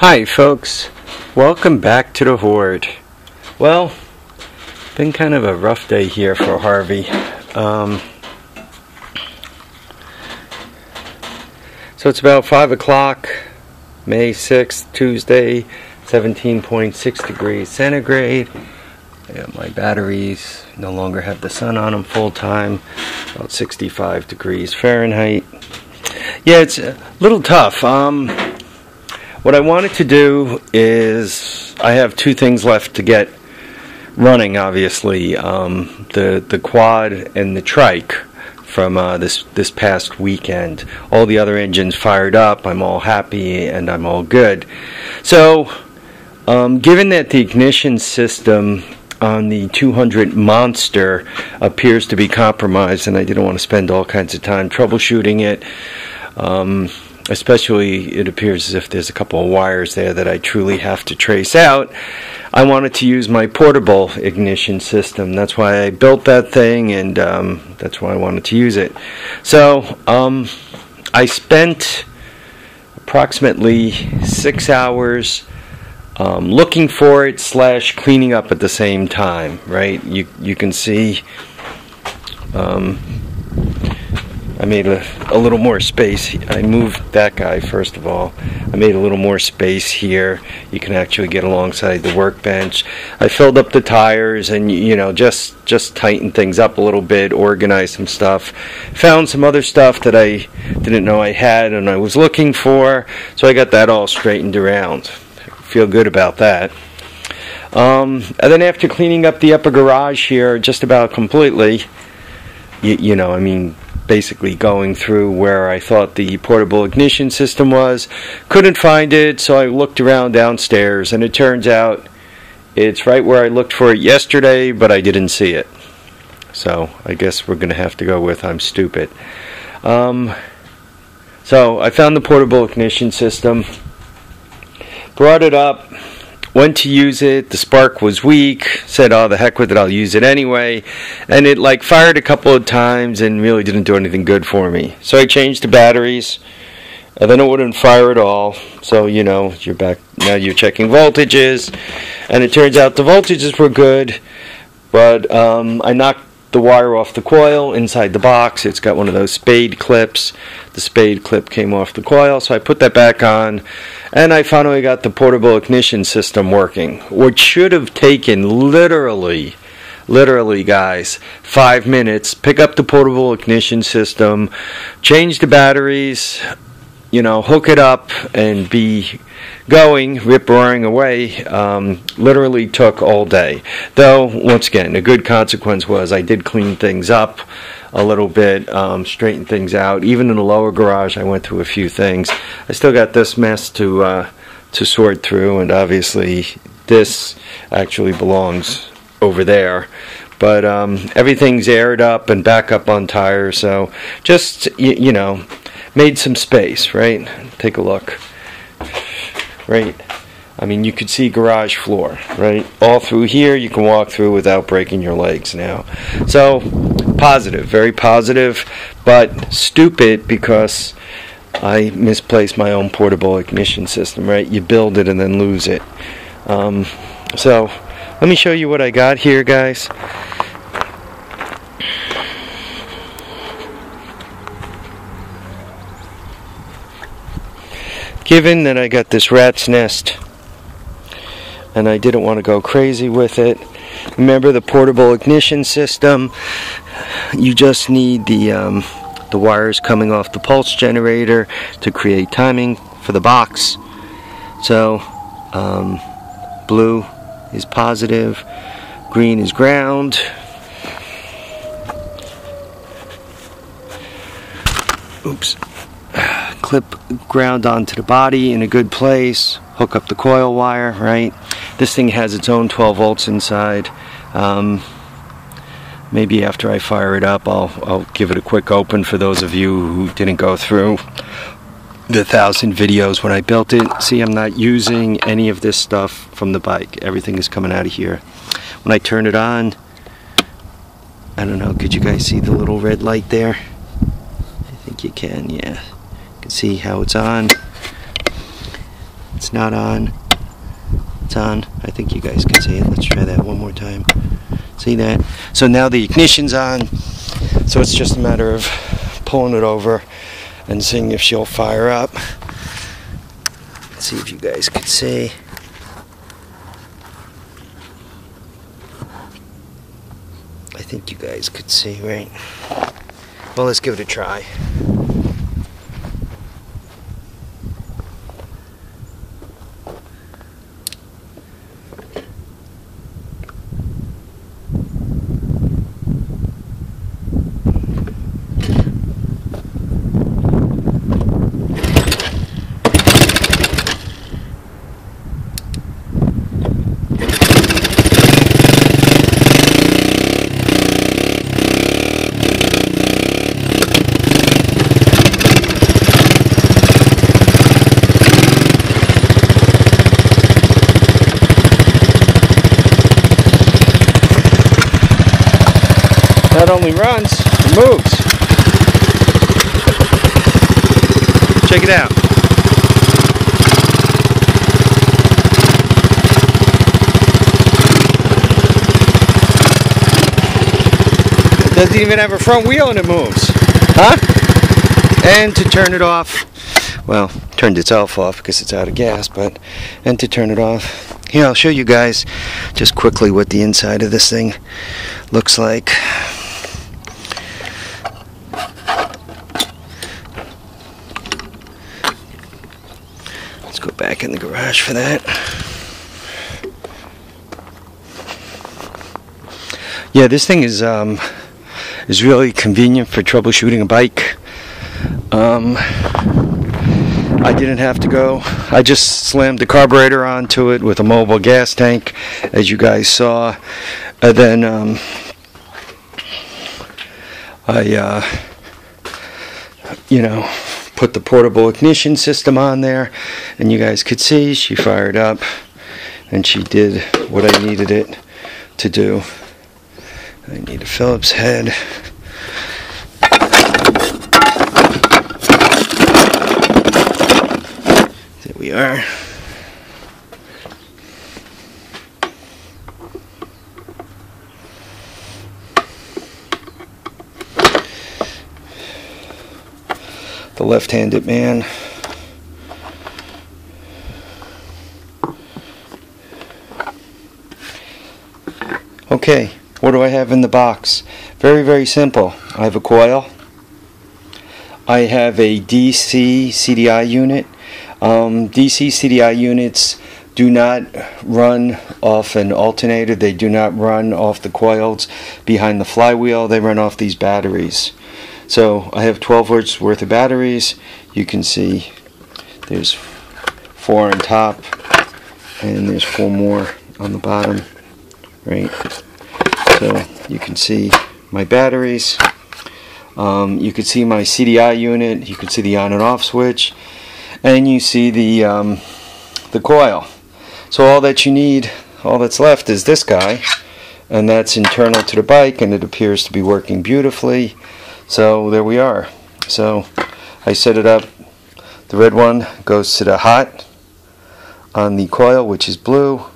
Hi folks, welcome back to the Hoard. Well, been kind of a rough day here for Harvey. So it's about 5 o'clock, May 6th, Tuesday, 17.6 degrees centigrade. My batteries no longer have the sun on them full time, about 65 degrees Fahrenheit. Yeah, it's a little tough. What I wanted to do is, I have two things left to get running, obviously. The quad and the trike from this past weekend. All the other engines fired up, I'm all happy, and I'm all good. So, given that the ignition system on the 200 Monster appears to be compromised, and I didn't want to spend all kinds of time troubleshooting it, especially it appears as if there's a couple of wires there that I truly have to trace out. I wanted to use my portable ignition system. That's why I built that thing, and that's why I wanted to use it. So I spent approximately 6 hours looking for it / cleaning up at the same time, right? You can see I made a little more space. I moved that guy first of all. I made a little more space here. You can actually get alongside the workbench. I filled up the tires and just tightened things up a little bit, organized some stuff. Found some other stuff that I didn't know I had and I was looking for, so I got that all straightened around. Feel good about that. And then after cleaning up the upper garage here just about completely, basically going through where I thought the portable ignition system was, couldn't find it, so I looked around downstairs, and it turns out it's right where I looked for it yesterday, but I didn't see it. So I guess we're going to have to go with I'm stupid. So I found the portable ignition system, brought it up, went to use it, the spark was weak, said, oh, the heck with it, I'll use it anyway, and it fired a couple of times and really didn't do anything good for me. So I changed the batteries, and then it wouldn't fire at all. So, you're back, now you're checking voltages, and it turns out the voltages were good, but I knocked the wire off the coil inside the box. It's got one of those spade clips. The spade clip came off the coil, so I put that back on, and I finally got the portable ignition system working, which should have taken literally guys, 5 minutes. Pick up the portable ignition system, change the batteries, hook it up and be going, rip-roaring away. Literally took all day. Though, once again, a good consequence was I did clean things up a little bit, straighten things out. Even in the lower garage, I went through a few things. I still got this mess to sort through, and obviously this actually belongs over there. But everything's aired up and back up on tires, so just, made some space, right? Take a look. Right? You could see garage floor, right? All through here, you can walk through without breaking your legs now. So, positive, very positive, but stupid because I misplaced my own portable ignition system, right? You build it and then lose it. So, let me show you what I got here, guys. Given that I got this rat's nest and I didn't want to go crazy with it, remember the portable ignition system, you just need the wires coming off the pulse generator to create timing for the box. So blue is positive, green is ground. Oops. Clip ground onto the body in a good place, hook up the coil wire, right? This thing has its own 12 volts inside. Maybe after I fire it up, I'll give it a quick open for those of you who didn't go through the 1,000 videos when I built it. See, I'm not using any of this stuff from the bike. Everything is coming out of here. When I turn it on, I don't know, could you guys see the little red light there? I think you can, yeah. You can see how it's on. It's not on. It's on. I think you guys can see it. Let's try that one more time. See that? So now the ignition's on. So it's just a matter of pulling it over and seeing if she'll fire up. Let's see if you guys can see. I think you guys could see, right? Well, let's give it a try. Not only runs, it moves. Check it out. It doesn't even have a front wheel and it moves. Huh? And to turn it off, well, turned itself off because it's out of gas, and to turn it off, here, I'll show you guys just quickly what the inside of this thing looks like. Let's go back in the garage for that. Yeah, this thing is really convenient for troubleshooting a bike. I didn't have to go. I just slammed the carburetor onto it with a mobile gas tank, as you guys saw. And then I put the portable ignition system on there, and you guys could see she fired up and she did what I needed it to do. I need a Phillips head. There we are. The left-handed man. Okay, what do I have in the box? Very, very simple. I have a coil. I have a DC CDI unit. DC CDI units do not run off an alternator. They do not run off the coils behind the flywheel. They run off these batteries. So I have 12 volts worth of batteries. You can see there's 4 on top and there's 4 more on the bottom, right? So you can see my batteries. You can see my CDI unit. You can see the on and off switch, and you see the coil. So all that you need, all that's left is this guy, and that's internal to the bike, and it appears to be working beautifully. So there we are. So I set it up. The red one goes to the hot on the coil, which is blue.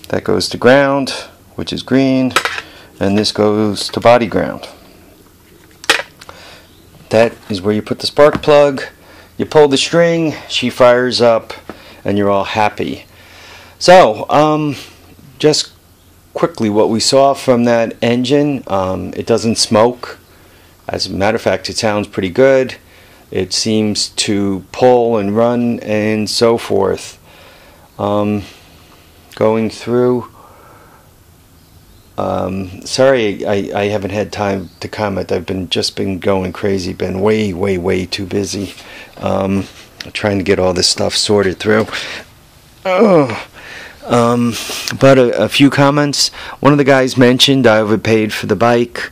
That goes to ground, which is green, and this goes to body ground. That is where you put the spark plug. You pull the string, she fires up, and you're all happy. So just quickly, what we saw from that engine, it doesn't smoke. As a matter of fact, it sounds pretty good. It seems to pull and run and so forth. Going through, sorry I haven't had time to comment. I've just been going crazy, been way too busy trying to get all this stuff sorted through. But a few comments. One of the guys mentioned I overpaid for the bike.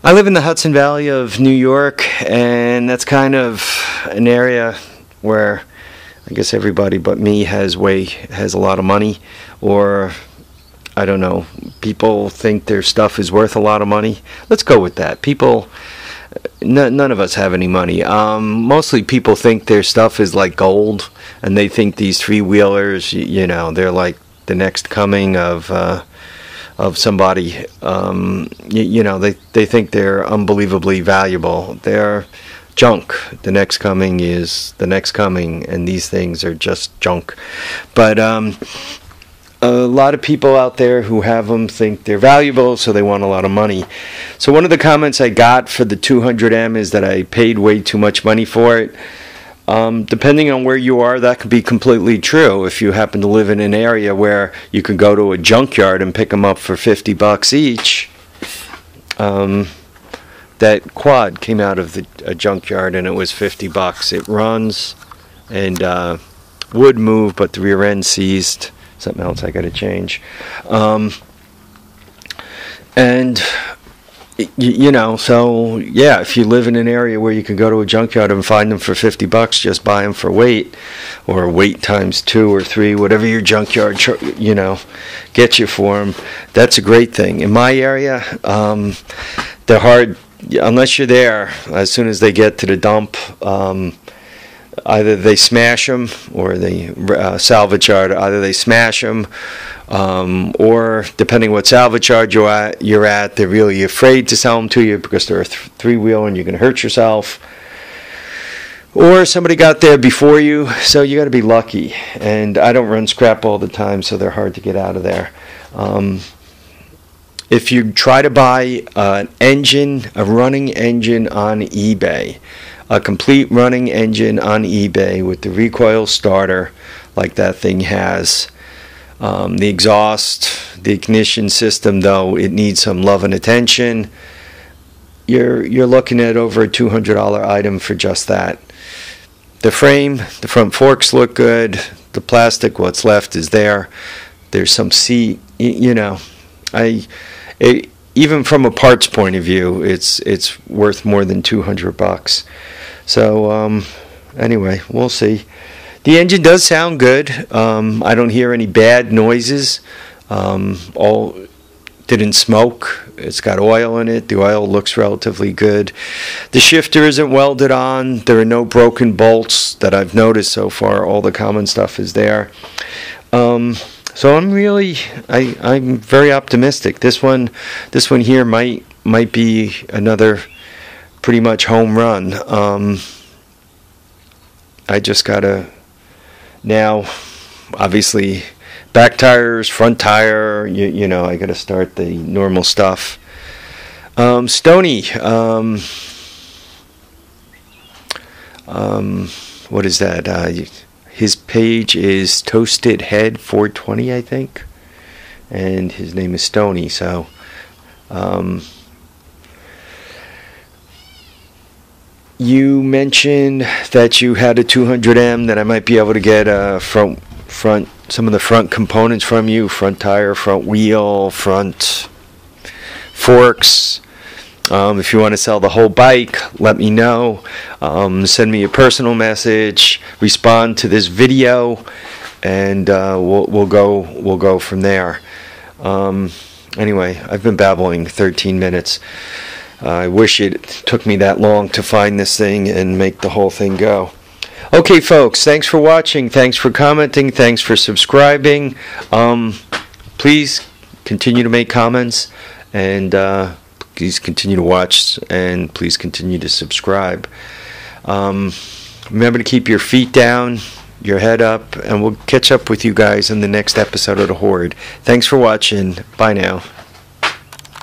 I live in the Hudson Valley of New York, and that's kind of an area where I guess everybody but me has a lot of money, or I don't know, people think their stuff is worth a lot of money. Let's go with that. People, none of us have any money. Mostly people think their stuff is like gold, and they think these three-wheelers, they're like the next coming of somebody. They think they're unbelievably valuable. They're junk. The next coming is the next coming, and these things are just junk. But a lot of people out there who have them think they're valuable, so they want a lot of money. So one of the comments I got for the 200M is that I paid way too much money for it. Depending on where you are, that could be completely true. If you happen to live in an area where you can go to a junkyard and pick them up for $50 each, that quad came out of a junkyard and it was $50. It runs and would move, but the rear end seized. Something else I got to change. So yeah, if you live in an area where you can go to a junkyard and find them for $50, just buy them for weight, or weight times 2 or 3, whatever your junkyard gets you for them. That's a great thing. In my area, they're hard unless you're there. As soon as they get to the dump, either they smash them or they salvage yard. Either they smash them, or depending what salvage yard you're at, they're really afraid to sell them to you because they're a three-wheel and you're going to hurt yourself. Or somebody got there before you, so you got to be lucky. And I don't run scrap all the time, so they're hard to get out of there. If you try to buy a running engine on eBay, a complete running engine on eBay with the recoil starter like that thing has, the exhaust, the ignition system, though it needs some love and attention, you're looking at over a $200 item for just that. The frame, the front forks look good. The plastic, what's left is there. There's some seat, even from a parts point of view, it's worth more than $200. So anyway, we'll see. The engine does sound good. I don't hear any bad noises. All didn't smoke. It's got oil in it. The oil looks relatively good. The shifter isn't welded on. There are no broken bolts that I've noticed so far. All the common stuff is there. So I'm very optimistic. This one here might be another pretty much home run. I just gotta now, obviously, back tires, front tire. I gotta start the normal stuff. Stony. What is that? His page is Toasted Head 420, I think, and his name is Stony. So, you mentioned that you had a 200M that I might be able to get front some of the front components from you: front tire, front wheel, front forks. If you want to sell the whole bike, let me know. Send me a personal message. Respond to this video, and we'll go from there. Anyway, I've been babbling 13 minutes. I wish it took me that long to find this thing and make the whole thing go. Okay, folks, thanks for watching. Thanks for commenting. Thanks for subscribing. Please continue to make comments, and please continue to watch, and please continue to subscribe. Remember to keep your feet down, your head up, and we'll catch up with you guys in the next episode of The Hoard. Thanks for watching. Bye now.